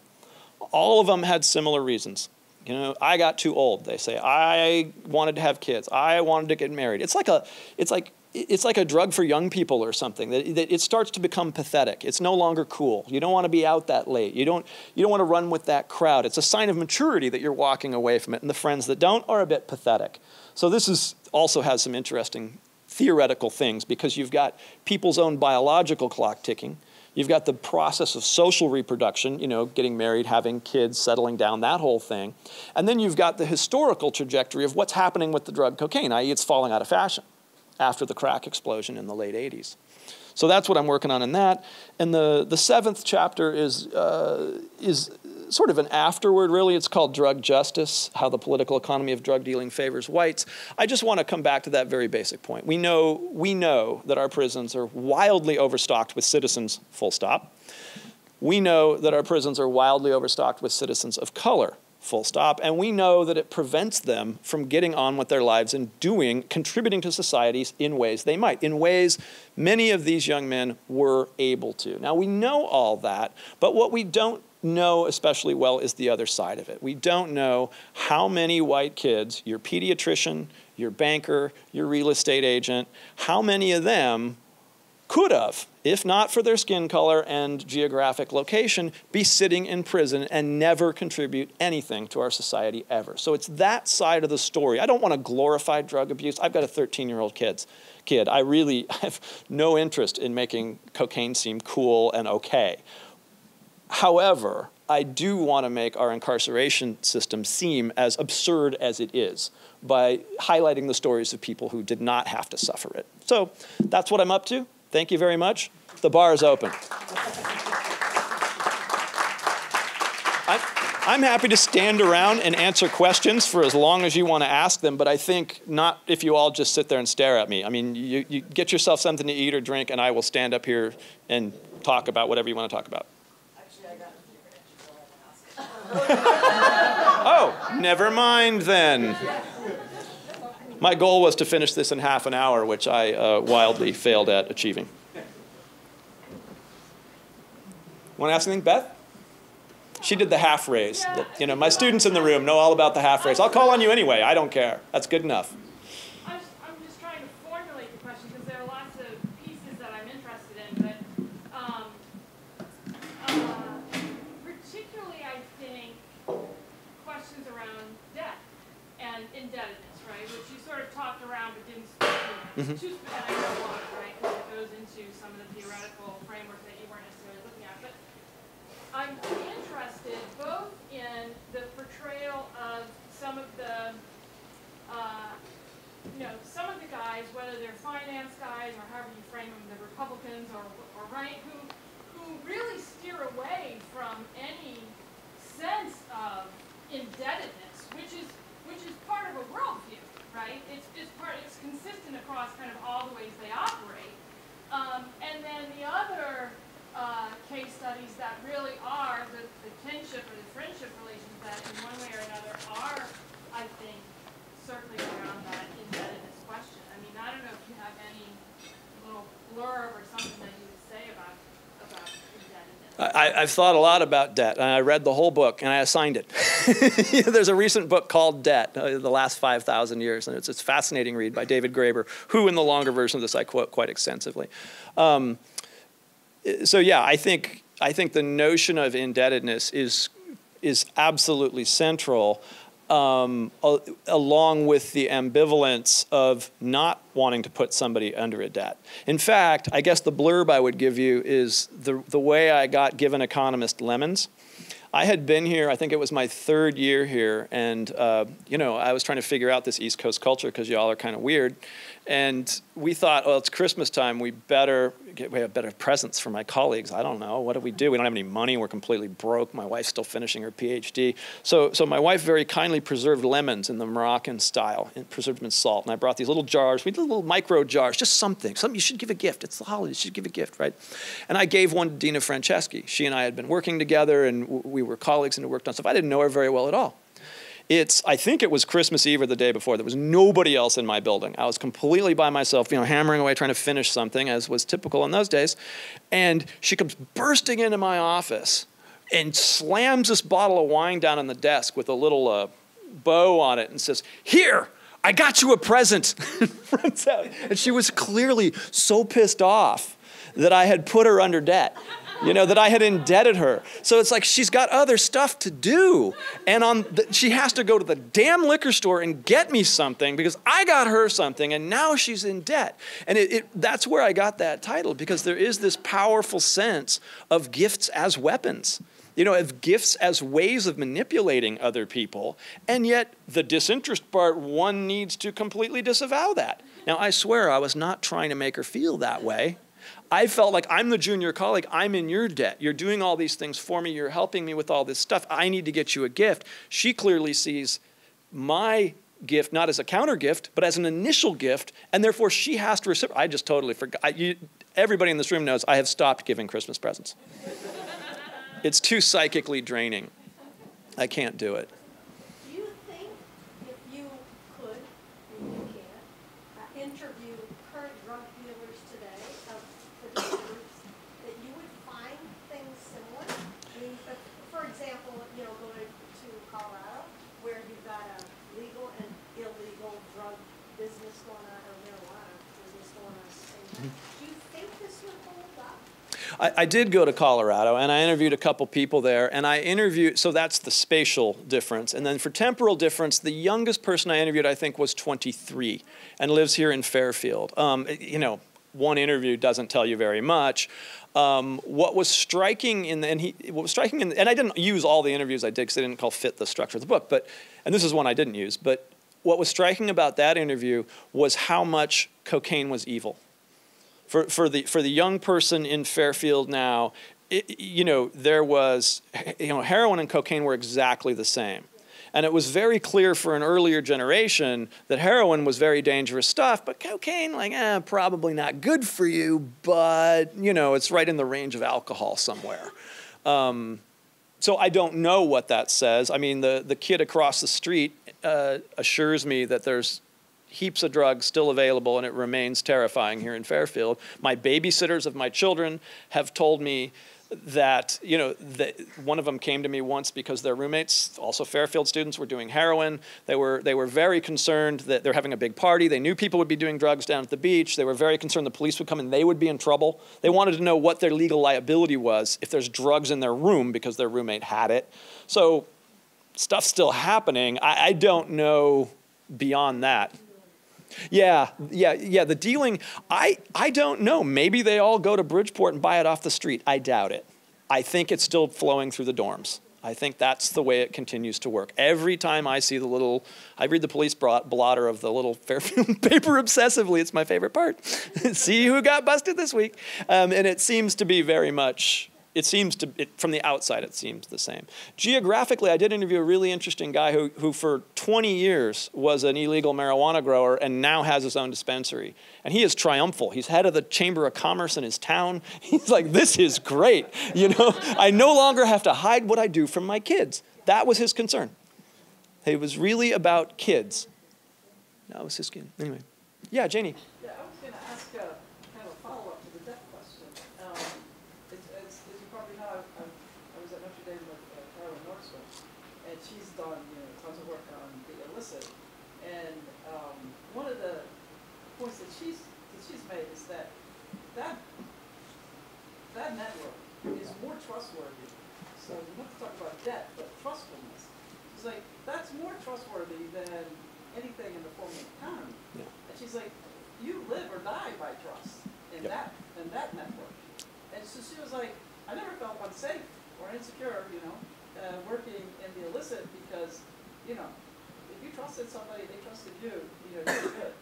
All of them had similar reasons. You know, I got too old, they say. I wanted to have kids. I wanted to get married. It's like a drug for young people or something. That it starts to become pathetic. It's no longer cool. You don't want to be out that late. You don't want to run with that crowd. It's a sign of maturity that you're walking away from it. And the friends that don't are a bit pathetic. So this also has some interesting theoretical things, because you've got people's own biological clock ticking. You've got the process of social reproduction, you know, getting married, having kids, settling down, that whole thing. And then you've got the historical trajectory of what's happening with the drug cocaine, i.e. it's falling out of fashion after the crack explosion in the late 80s. So that's what I'm working on in that. And the seventh chapter is sort of an afterword, really. It's called Drug Justice, How the Political Economy of Drug Dealing Favors Whites. I just want to come back to that very basic point. We know that our prisons are wildly overstocked with citizens, full stop. We know that our prisons are wildly overstocked with citizens of color, full stop. And we know that it prevents them from getting on with their lives and contributing to societies in ways they might, in ways many of these young men were able to. Now, we know all that, but what we don't know especially well is the other side of it. We don't know how many white kids, your pediatrician, your banker, your real estate agent, how many of them could have, if not for their skin color and geographic location, be sitting in prison and never contribute anything to our society ever. So it's that side of the story. I don't want to glorify drug abuse. I've got a 13-year-old kid. I really have no interest in making cocaine seem cool and okay. However, I do want to make our incarceration system seem as absurd as it is by highlighting the stories of people who did not have to suffer it. So that's what I'm up to. Thank you very much. The bar is open. I'm happy to stand around and answer questions for as long as you want to ask them, but I think not if you all just sit there and stare at me. I mean, you get yourself something to eat or drink, and I will stand up here and talk about whatever you want to talk about. Oh, never mind then. My goal was to finish this in half an hour, which I wildly failed at achieving. Want to ask anything, Beth? She did the half raise. You know, my students in the room know all about the half raise. I'll call on you anyway. I don't care. That's good enough. I'm just trying to formulate the question because there are lots of pieces that I'm interested in, but particularly I think questions around debt and indebtedness, right? Which you sort of talked around but didn't speak to. And I know why, right? Because it goes into some of the theoretical framework that you weren't necessarily looking at. But I'm interested both in the portrayal of some of the, some of the guys, whether they're finance guys or however you frame them, the Republicans or right, who really steer away from any sense of indebtedness, which is part of a worldview, right? It's consistent across kind of all the ways they operate. And then the other case studies that really are the kinship or the friendship relations that in one way or another are, I think, circling around that indebtedness question. I mean, I don't know if you have any little blurb or something that you would say about indebtedness. I've thought a lot about debt, and I read the whole book, and I assigned it. There's a recent book called Debt, The Last 5,000 Years, and it's a fascinating read by David Graeber, who in the longer version of this I quote quite extensively. So yeah, I think the notion of indebtedness is absolutely central, along with the ambivalence of not wanting to put somebody under a debt. In fact, I guess the blurb I would give you is the way I got given economist lemons. I had been here, I think it was my 3rd year here, and you know, I was trying to figure out this East Coast culture because y'all are kind of weird. And we thought, well, it's Christmas time, we have better presents for my colleagues. I don't know, what do? We don't have any money, we're completely broke. My wife's still finishing her PhD. So my wife very kindly preserved lemons in the Moroccan style, and preserved them in salt. And I brought these little jars, we did little micro jars, just something you should give a gift. It's the holidays, you should give a gift, right? And I gave one to Dina Franceschi. She and I had been working together, and we were colleagues and worked on stuff. I didn't know her very well at all. I think it was Christmas Eve or the day before. There was nobody else in my building. I was completely by myself, you know, hammering away trying to finish something, as was typical in those days. And she comes bursting into my office and slams this bottle of wine down on the desk with a little bow on it and says, "Here, I got you a present." Runs out. And she was clearly so pissed off that I had put her under debt. You know, that I had indebted her. So it's like she's got other stuff to do. And she has to go to the damn liquor store and get me something because I got her something and now she's in debt. And that's where I got that title, because there is this powerful sense of gifts as weapons. You know, of gifts as ways of manipulating other people. And yet the disinterest part, one needs to completely disavow that. Now, I swear I was not trying to make her feel that way. I felt like I'm the junior colleague. I'm in your debt. You're doing all these things for me. You're helping me with all this stuff. I need to get you a gift. She clearly sees my gift not as a counter gift, but as an initial gift, and therefore she has to reciprocate. I just totally forgot. Everybody in this room knows I have stopped giving Christmas presents. It's too psychically draining. I can't do it. Do you think if you could, or you can, interview current drug dealers today of the groups, that you would find things similar? I mean, for example, you know, go to Colorado, where you've got a legal and illegal drug business going on, or marijuana business going on at the same time. Do you think this would hold up? I did go to Colorado, and I interviewed a couple people there, and so that's the spatial difference. And then for temporal difference, the youngest person I interviewed, I think, was 23 and lives here in Fairfield. You know, one interview doesn't tell you very much. What was striking and I didn't use all the interviews I did because they didn't fit the structure of the book, and this is one I didn't use, but what was striking about that interview was how much cocaine was evil. For the young person in Fairfield now, you know, there was, you know, heroin and cocaine were exactly the same. And it was very clear for an earlier generation that heroin was very dangerous stuff, but cocaine, like, probably not good for you, but, you know, it's right in the range of alcohol somewhere. So I don't know what that says. I mean, the kid across the street assures me that there's heaps of drugs still available, and it remains terrifying here in Fairfield. My babysitters of my children have told me that, you know, one of them came to me once because their roommates, also Fairfield students, were doing heroin. They were very concerned that they're having a big party. They knew people would be doing drugs down at the beach. They were very concerned the police would come and they would be in trouble. They wanted to know what their legal liability was if there's drugs in their room because their roommate had it. So stuff's still happening. I don't know beyond that. Yeah, the dealing, I don't know. Maybe they all go to Bridgeport and buy it off the street. I doubt it. I think it's still flowing through the dorms. I think that's the way it continues to work. Every time I see I read the police blotter of the little Fairfield paper obsessively. It's my favorite part. See who got busted this week. And it seems to be very much, from the outside, it seems the same. Geographically, I did interview a really interesting guy who for 20 years was an illegal marijuana grower and now has his own dispensary. And he is triumphal. He's head of the Chamber of Commerce in his town. He's like, this is great. You know, I no longer have to hide what I do from my kids. That was his concern. It was really about kids. That was his concern. Anyway. Yeah, Janie. Yeah, I was going to ask kind of a follow-up to the debt question. As you probably know, I was at Notre Dame with Carolyn Northswin, and she's done tons of work on the illicit. And one of the points that she's made is that that network is more trustworthy. So we have to talk about debt, but trustfulness. It's like, that's more trustworthy than anything in the formal economy. Yeah. And she's like, you live or die by trust in that network. And so she was like, I never felt unsafe or insecure, you know, working in the illicit because, you know, if you trusted somebody, they trusted you, you know, you're good.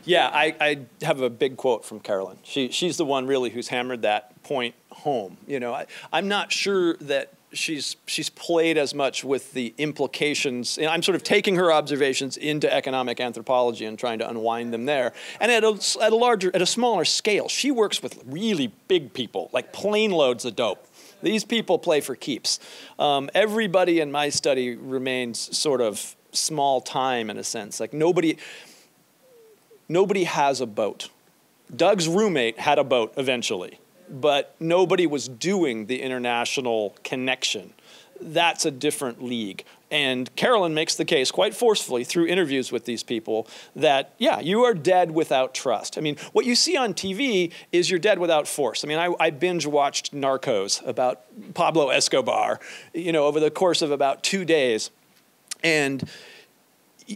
Yeah, I have a big quote from Carolyn. She's the one really who's hammered that point home. You know, I'm not sure that she's played as much with the implications. I'm sort of taking her observations into economic anthropology and trying to unwind them there. And at a smaller scale, she works with really big people, like plane loads of dope. These people play for keeps. Everybody in my study remains sort of small time in a sense. Like nobody has a boat. Doug's roommate had a boat eventually, but nobody was doing the international connection. That's a different league. And Carolyn makes the case quite forcefully through interviews with these people that, yeah, you are dead without trust. I mean, what you see on TV is you're dead without force. I mean, I binge watched Narcos about Pablo Escobar, you know, over the course of about 2 days. And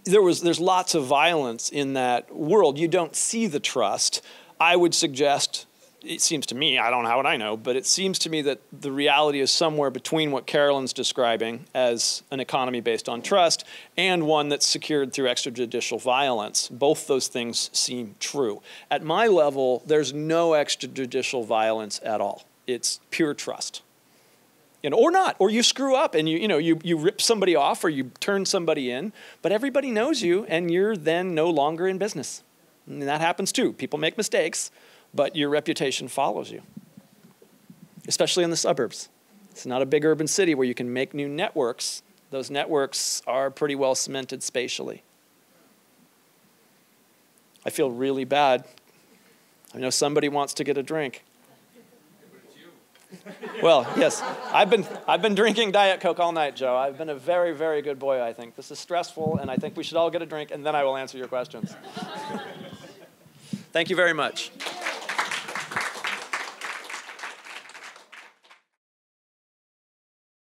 there's lots of violence in that world. You don't see the trust. I would suggest, it seems to me, I don't know how would I know, but it seems to me that the reality is somewhere between what Carolyn's describing as an economy based on trust and one that's secured through extrajudicial violence. Both those things seem true. At my level, there's no extrajudicial violence at all. It's pure trust. You know, or not, or you screw up and you rip somebody off or you turn somebody in, but everybody knows you and you're then no longer in business. And that happens too. People make mistakes, but your reputation follows you, especially in the suburbs. It's not a big urban city where you can make new networks. Those networks are pretty well cemented spatially. I feel really bad. I know somebody wants to get a drink. Well, yes, I've been drinking Diet Coke all night, Joe. I've been a very, very good boy, I think. This is stressful, and I think we should all get a drink, and then I will answer your questions. Thank you very much.